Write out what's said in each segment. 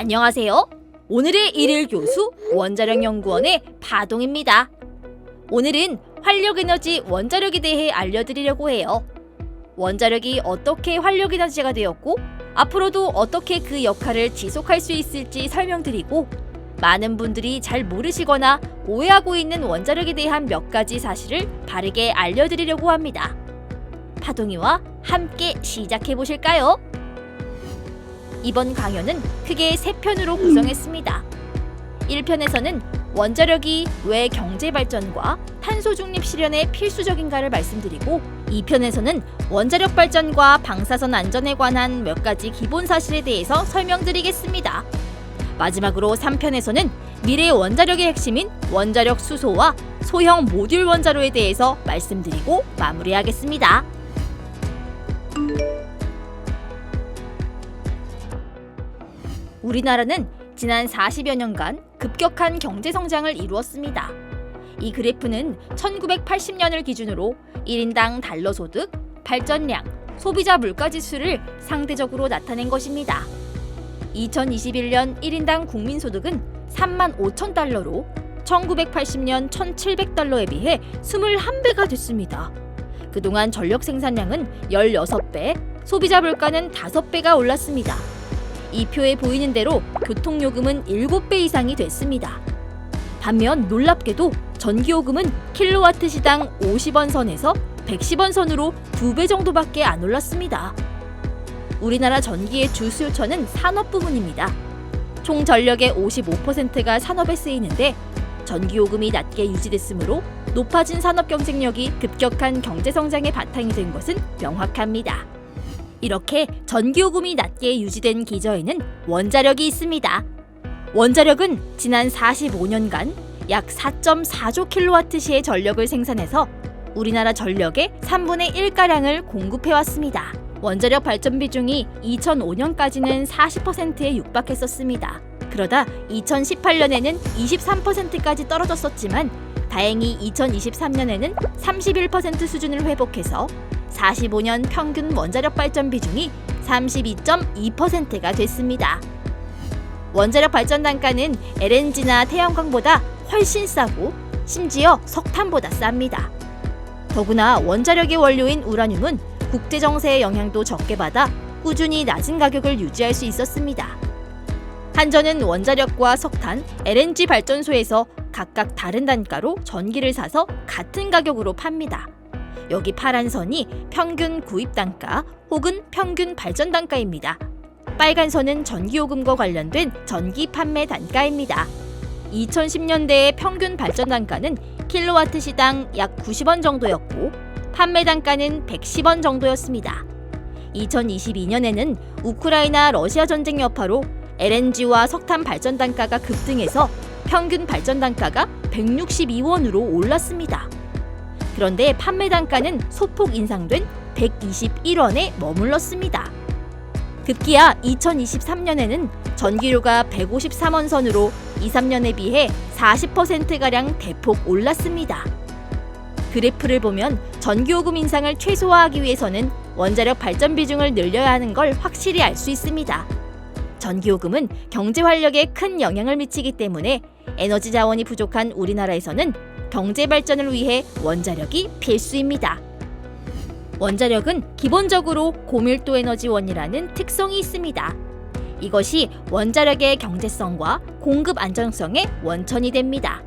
안녕하세요. 오늘의 일일 교수 원자력연구원의 파동입니다. 오늘은 활력에너지 원자력에 대해 알려드리려고 해요. 원자력이 어떻게 활력에너지가 되었고 앞으로도 어떻게 그 역할을 지속할 수 있을지 설명드리고 많은 분들이 잘 모르시거나 오해하고 있는 원자력에 대한 몇 가지 사실을 바르게 알려드리려고 합니다. 파동이와 함께 시작해 보실까요? 이번 강연은 크게 3편으로 구성했습니다. 1편에서는 원자력이 왜 경제발전과 탄소 중립 실현에 필수적인가를 말씀드리고 2편에서는 원자력 발전과 방사선 안전에 관한 몇 가지 기본 사실에 대해서 설명드리겠습니다. 마지막으로 3편에서는 미래 원자력의 핵심인 원자력 수소와 소형 모듈 원자로에 대해서 말씀드리고 마무리하겠습니다. 우리나라는 지난 40여 년간 급격한 경제 성장을 이루었습니다. 이 그래프는 1980년을 기준으로 1인당 달러 소득, 발전량, 소비자 물가지수를 상대적으로 나타낸 것입니다. 2021년 1인당 국민소득은 3만 5천 달러로 1980년 1,700달러에 비해 21배가 됐습니다. 그동안 전력 생산량은 16배, 소비자 물가는 5배가 올랐습니다. 이 표에 보이는 대로 교통요금은 7배 이상이 됐습니다. 반면 놀랍게도 전기요금은 킬로와트 시당 50원 선에서 110원 선으로 2배 정도밖에 안 올랐습니다. 우리나라 전기의 주 수요처는 산업 부문입니다. 총 전력의 55%가 산업에 쓰이는데 전기요금이 낮게 유지됐으므로 높아진 산업 경쟁력이 급격한 경제 성장의 바탕이 된 것은 명확합니다. 이렇게 전기요금이 낮게 유지된 기저에는 원자력이 있습니다. 원자력은 지난 45년간 약 4.4조 킬로와트시의 전력을 생산해서 우리나라 전력의 3분의 1가량을 공급해왔습니다. 원자력 발전 비중이 2005년까지는 40%에 육박했었습니다. 그러다 2018년에는 23%까지 떨어졌었지만 다행히 2023년에는 31% 수준을 회복해서 45년 평균 원자력 발전 비중이 32.2%가 됐습니다. 원자력 발전 단가는 LNG나 태양광보다 훨씬 싸고 심지어 석탄보다 쌉니다. 더구나 원자력의 원료인 우라늄은 국제 정세의 영향도 적게 받아 꾸준히 낮은 가격을 유지할 수 있었습니다. 한전은 원자력과 석탄, LNG 발전소에서 각각 다른 단가로 전기를 사서 같은 가격으로 팝니다. 여기 파란 선이 평균 구입 단가 혹은 평균 발전 단가입니다. 빨간 선은 전기요금과 관련된 전기 판매 단가입니다. 2010년대의 평균 발전 단가는 킬로와트 시당 약 90원 정도였고 판매 단가는 110원 정도였습니다. 2022년에는 우크라이나 러시아 전쟁 여파로 LNG와 석탄 발전 단가가 급등해서 평균 발전 단가가 162원으로 올랐습니다. 그런데 판매 단가는 소폭 인상된 121원에 머물렀습니다. 급기야 2023년에는 전기료가 153원 선으로 2, 3년에 비해 40%가량 대폭 올랐습니다. 그래프를 보면 전기요금 인상을 최소화하기 위해서는 원자력 발전 비중을 늘려야 하는 걸 확실히 알 수 있습니다. 전기요금은 경제 활력에 큰 영향을 미치기 때문에 에너지 자원이 부족한 우리나라에서는 경제 발전을 위해 원자력이 필수입니다. 원자력은 기본적으로 고밀도 에너지원이라는 특성이 있습니다. 이것이 원자력의 경제성과 공급 안정성의 원천이 됩니다.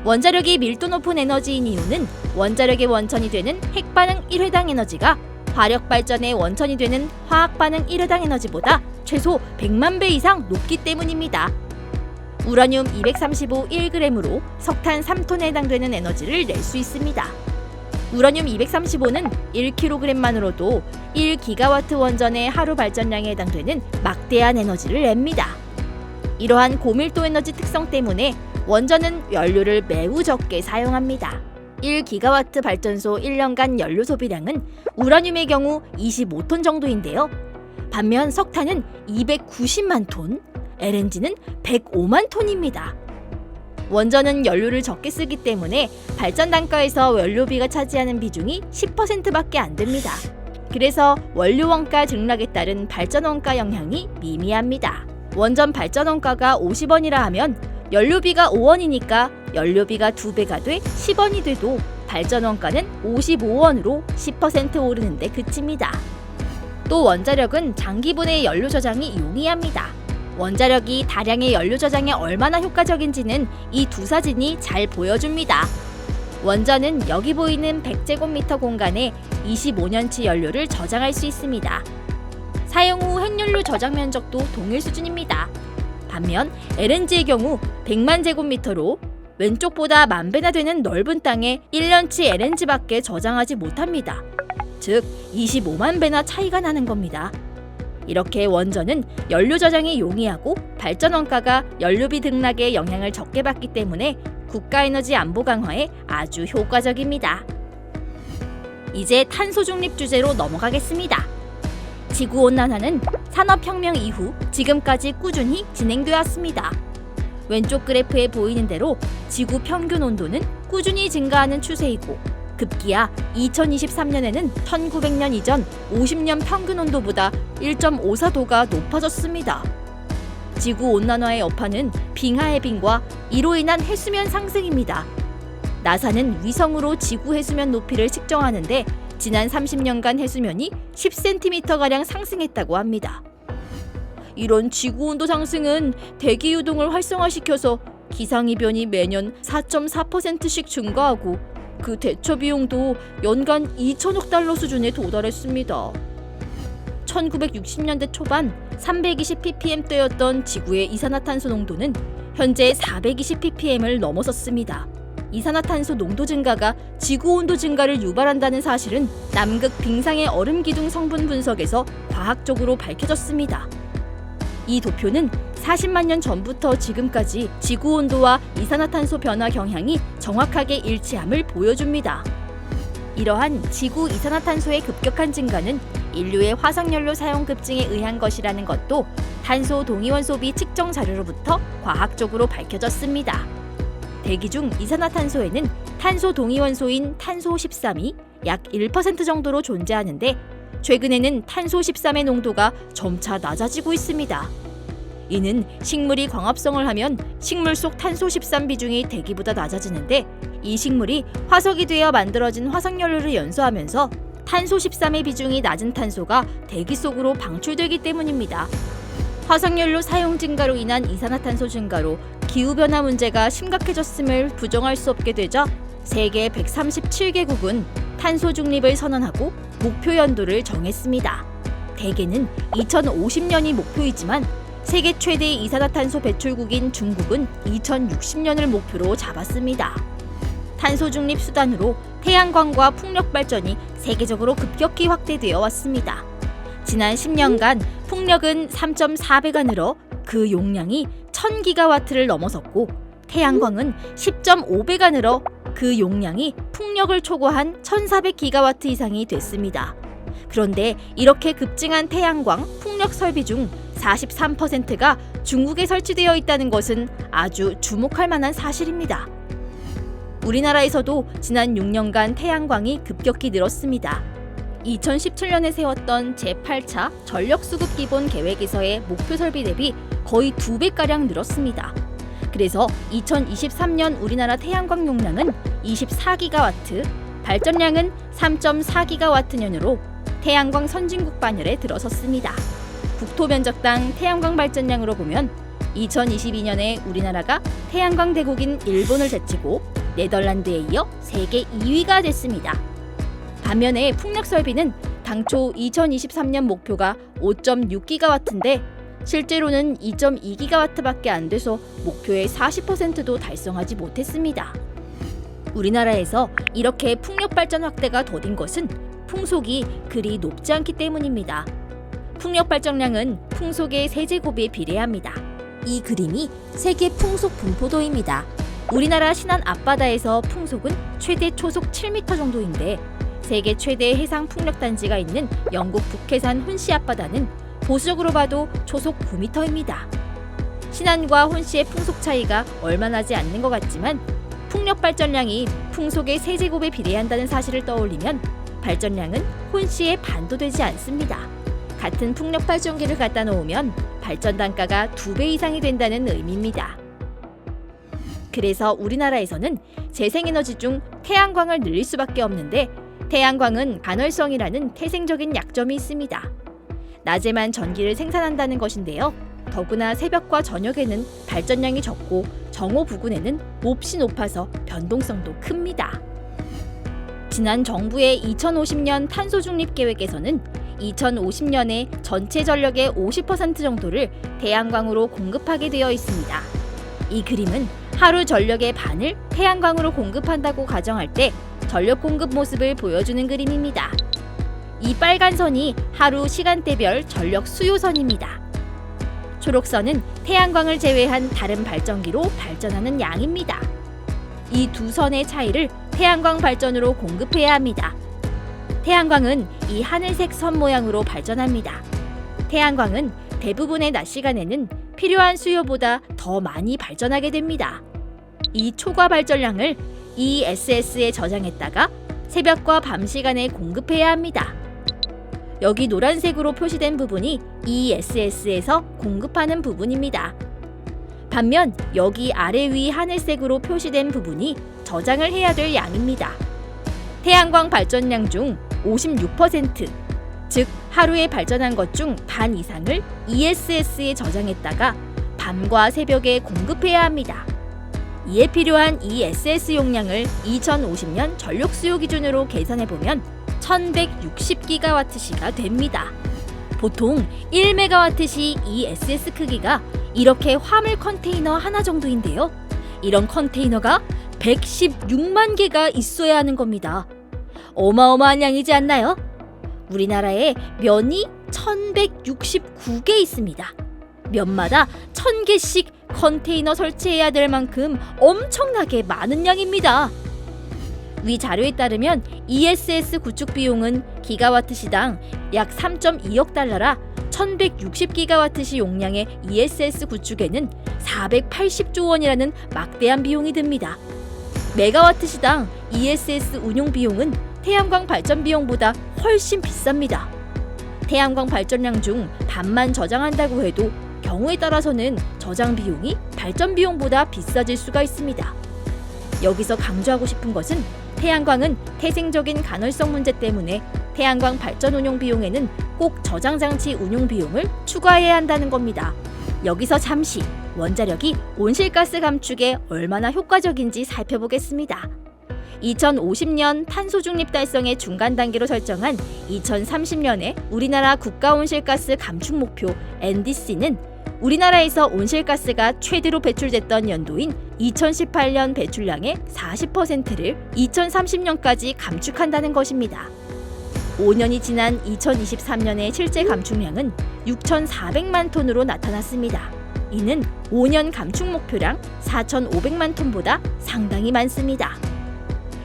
원자력이 밀도 높은 에너지인 이유는 원자력의 원천이 되는 핵반응 1회당 에너지가 화력 발전의 원천이 되는 화학반응 1회당 에너지보다 최소 100만 배 이상 높기 때문입니다. 우라늄 235 1g으로 석탄 3톤에 해당되는 에너지를 낼 수 있습니다. 우라늄 235는 1kg만으로도 1기가와트 원전의 하루 발전량에 해당되는 막대한 에너지를 냅니다. 이러한 고밀도 에너지 특성 때문에 원전은 연료를 매우 적게 사용합니다. 1기가와트 발전소 1년간 연료 소비량은 우라늄의 경우 25톤 정도인데요. 반면 석탄은 290만 톤, LNG는 105만 톤입니다. 원전은 연료를 적게 쓰기 때문에 발전 단가에서 연료비가 차지하는 비중이 10%밖에 안 됩니다. 그래서 원료 원가 등락에 따른 발전 원가 영향이 미미합니다. 원전 발전 원가가 50원이라 하면 연료비가 5원이니까 연료비가 2배가 돼 10원이 돼도 발전 원가는 55원으로 10% 오르는데 그칩니다. 또 원자력은 장기분해 연료 저장이 용이합니다. 원자력이 다량의 연료 저장에 얼마나 효과적인지는 이 두 사진이 잘 보여줍니다. 원전은 여기 보이는 100제곱미터 공간에 25년치 연료를 저장할 수 있습니다. 사용 후 핵연료 저장 면적도 동일 수준입니다. 반면 LNG의 경우 100만 제곱미터로 왼쪽보다 10,000배나 되는 넓은 땅에 1년치 LNG밖에 저장하지 못합니다. 즉 25만 배나 차이가 나는 겁니다. 이렇게 원전은 연료 저장이 용이하고 발전 원가가 연료비 등락에 영향을 적게 받기 때문에 국가에너지 안보 강화에 아주 효과적입니다. 이제 탄소 중립 주제로 넘어가겠습니다. 지구온난화는 산업혁명 이후 지금까지 꾸준히 진행되었습니다. 왼쪽 그래프에 보이는 대로 지구 평균 온도는 꾸준히 증가하는 추세이고 급기야 2023년에는 1900년 이전 50년 평균 온도보다 1.54도가 높아졌습니다. 지구온난화의 여파는 빙하해빙과 이로 인한 해수면 상승입니다. 나사는 위성으로 지구 해수면 높이를 측정하는데 지난 30년간 해수면이 10cm가량 상승했다고 합니다. 이런 지구온도 상승은 대기유동을 활성화시켜서 기상이변이 매년 4.4%씩 증가하고 그 대처 비용도 연간 2천억 달러 수준에 도달했습니다. 1960년대 초반 320ppm대였던 지구의 이산화탄소 농도는 현재 420ppm을 넘어섰습니다. 이산화탄소 농도 증가가 지구온도 증가를 유발한다는 사실은 남극 빙상의 얼음 기둥 성분 분석에서 과학적으로 밝혀졌습니다. 이 도표는 40만 년 전부터 지금까지 지구온도와 이산화탄소 변화 경향이 정확하게 일치함을 보여줍니다. 이러한 지구 이산화탄소의 급격한 증가는 인류의 화석연료 사용 급증에 의한 것이라는 것도 탄소 동위원 소비 측정 자료로부터 과학적으로 밝혀졌습니다. 대기 중 이산화탄소에는 탄소 동위원소인 탄소 13이 약 1% 정도로 존재하는데 최근에는 탄소 13의 농도가 점차 낮아지고 있습니다. 이는 식물이 광합성을 하면 식물 속 탄소 13 비중이 대기보다 낮아지는데 이 식물이 화석이 되어 만들어진 화석연료를 연소하면서 탄소 13의 비중이 낮은 탄소가 대기 속으로 방출되기 때문입니다. 화석연료 사용 증가로 인한 이산화탄소 증가로 기후변화 문제가 심각해졌음을 부정할 수 없게 되자 세계 137개국은 탄소 중립을 선언하고 목표 연도를 정했습니다. 대개는 2050년이 목표이지만 세계 최대의 이산화탄소 배출국인 중국은 2060년을 목표로 잡았습니다. 탄소 중립 수단으로 태양광과 풍력 발전이 세계적으로 급격히 확대되어 왔습니다. 지난 10년간 풍력은 3.4배가 늘어 그 용량이 1000기가와트를 넘어섰고 태양광은 10.5배가 늘어 그 용량이 풍력을 초과한 1400기가와트 이상이 됐습니다. 그런데 이렇게 급증한 태양광, 풍력 설비 중 43%가 중국에 설치되어 있다는 것은 아주 주목할 만한 사실입니다. 우리나라에서도 지난 6년간 태양광이 급격히 늘었습니다. 2017년에 세웠던 제8차 전력수급 기본 계획에서의 목표 설비 대비 거의 2배가량 늘었습니다. 그래서 2023년 우리나라 태양광 용량은 24기가와트, 발전량은 3.4기가와트년으로 태양광 선진국 반열에 들어섰습니다. 국토 면적당 태양광 발전량으로 보면 2022년에 우리나라가 태양광 대국인 일본을 제치고 네덜란드에 이어 세계 2위가 됐습니다. 반면에 풍력 설비는 당초 2023년 목표가 5.6기가와트인데 실제로는 2.2기가와트밖에 안 돼서 목표의 40%도 달성하지 못했습니다. 우리나라에서 이렇게 풍력 발전 확대가 더딘 것은 풍속이 그리 높지 않기 때문입니다. 풍력 발전량은 풍속의 세제곱에 비례합니다. 이 그림이 세계 풍속 분포도입니다. 우리나라 신안 앞바다에서 풍속은 최대 초속 7m 정도인데 세계 최대 해상 풍력 단지가 있는 영국 북해산 혼씨 앞바다는 보수적으로 봐도 초속 9m입니다. 신안과 혼씨의 풍속 차이가 얼마 나지 않는 것 같지만 풍력 발전량이 풍속의 세제곱에 비례한다는 사실을 떠올리면 발전량은 혼씨의 반도 되지 않습니다. 같은 풍력 발전기를 갖다 놓으면 발전 단가가 2배 이상이 된다는 의미입니다. 그래서 우리나라에서는 재생에너지 중 태양광을 늘릴 수밖에 없는데 태양광은 간헐성이라는 태생적인 약점이 있습니다. 낮에만 전기를 생산한다는 것인데요. 더구나 새벽과 저녁에는 발전량이 적고 정오 부근에는 몹시 높아서 변동성도 큽니다. 지난 정부의 2050년 탄소 중립 계획에서는 2050년에 전체 전력의 50% 정도를 태양광으로 공급하게 되어 있습니다. 이 그림은 하루 전력의 반을 태양광으로 공급한다고 가정할 때 전력 공급 모습을 보여주는 그림입니다. 이 빨간 선이 하루 시간대별 전력 수요선입니다. 초록선은 태양광을 제외한 다른 발전기로 발전하는 양입니다. 이 두 선의 차이를 태양광 발전으로 공급해야 합니다. 태양광은 이 하늘색 선 모양으로 발전합니다. 태양광은 대부분의 낮 시간에는 필요한 수요보다 더 많이 발전하게 됩니다. 이 초과 발전량을 ESS에 저장했다가 새벽과 밤 시간에 공급해야 합니다. 여기 노란색으로 표시된 부분이 ESS에서 공급하는 부분입니다. 반면 여기 아래 위 하늘색으로 표시된 부분이 저장을 해야 될 양입니다. 태양광 발전량 중 56%, 즉 하루에 발전한 것 중 반 이상을 ESS에 저장했다가 밤과 새벽에 공급해야 합니다. 이에 필요한 ESS 용량을 2050년 전력 수요 기준으로 계산해보면 1160GWh가 됩니다. 보통 1MW시 ESS 크기가 이렇게 화물 컨테이너 하나 정도인데요. 이런 컨테이너가 116만 개가 있어야 하는 겁니다. 어마어마한 양이지 않나요? 우리나라에 면이 1169개 있습니다. 면마다 1000개씩 컨테이너 설치해야 될 만큼 엄청나게 많은 양입니다. 위 자료에 따르면 ESS 구축 비용은 기가와트 시당 약 3.2억 달러라 1160기가와트시 용량의 ESS 구축에는 480조 원이라는 막대한 비용이 듭니다. 메가와트 시당 ESS 운용 비용은 태양광 발전 비용보다 훨씬 비쌉니다. 태양광 발전량 중 반만 저장한다고 해도 경우에 따라서는 저장 비용이 발전 비용보다 비싸질 수가 있습니다. 여기서 강조하고 싶은 것은 태양광은 태생적인 간헐성 문제 때문에 태양광 발전 운용 비용에는 꼭 저장 장치 운용 비용을 추가해야 한다는 겁니다. 여기서 잠시 원자력이 온실가스 감축에 얼마나 효과적인지 살펴보겠습니다. 2050년 탄소 중립 달성의 중간 단계로 설정한 2030년의 우리나라 국가 온실가스 감축 목표 NDC는 우리나라에서 온실가스가 최대로 배출됐던 연도인 2018년 배출량의 40%를 2030년까지 감축한다는 것입니다. 5년이 지난 2023년의 실제 감축량은 6,400만 톤으로 나타났습니다. 이는 5년 감축 목표량 4,500만 톤보다 상당히 많습니다.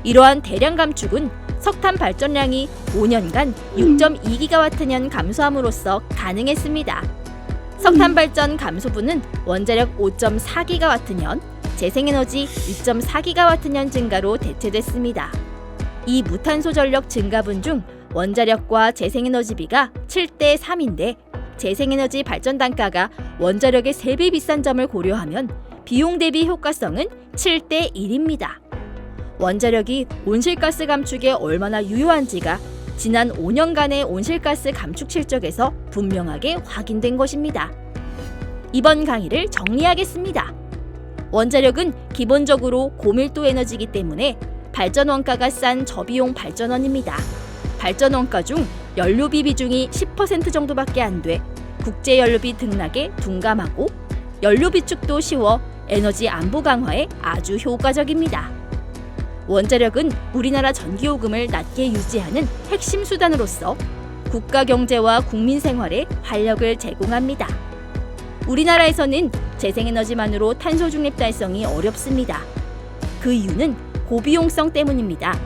이러한 대량 감축은 석탄 발전량이 5년간 6.2기가와트년 감소함으로써 가능했습니다. 석탄 발전 감소분은 원자력 5.4기가와트년, 재생에너지 2.4기가와트년 증가로 대체됐습니다. 이 무탄소 전력 증가분 중 원자력과 재생에너지비가 7대 3인데 재생에너지 발전 단가가 원자력의 3배 비싼 점을 고려하면 비용 대비 효과성은 7대 1입니다. 원자력이 온실가스 감축에 얼마나 유효한지가 지난 5년간의 온실가스 감축 실적에서 분명하게 확인된 것입니다. 이번 강의를 정리하겠습니다. 원자력은 기본적으로 고밀도 에너지이기 때문에 발전 원가가 싼 저비용 발전원입니다. 발전 원가 중 연료비 비중이 10% 정도밖에 안 돼 국제 연료비 등락에 둔감하고 연료 비축도 쉬워 에너지 안보 강화에 아주 효과적입니다. 원자력은 우리나라 전기요금을 낮게 유지하는 핵심 수단으로서 국가 경제와 국민 생활에 활력을 제공합니다. 우리나라에서는 재생에너지만으로 탄소 중립 달성이 어렵습니다. 그 이유는 고비용성 때문입니다.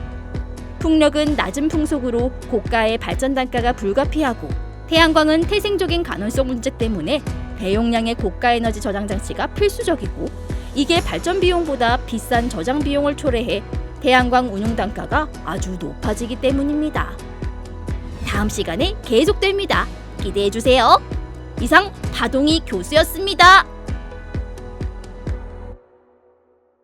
풍력은 낮은 풍속으로 고가의 발전 단가가 불가피하고 태양광은 태생적인 간헐성 문제 때문에 대용량의 고가 에너지 저장 장치가 필수적이고 이게 발전 비용보다 비싼 저장 비용을 초래해 태양광 운용 단가가 아주 높아지기 때문입니다. 다음 시간에 계속됩니다. 기대해 주세요. 이상 하동희 교수였습니다.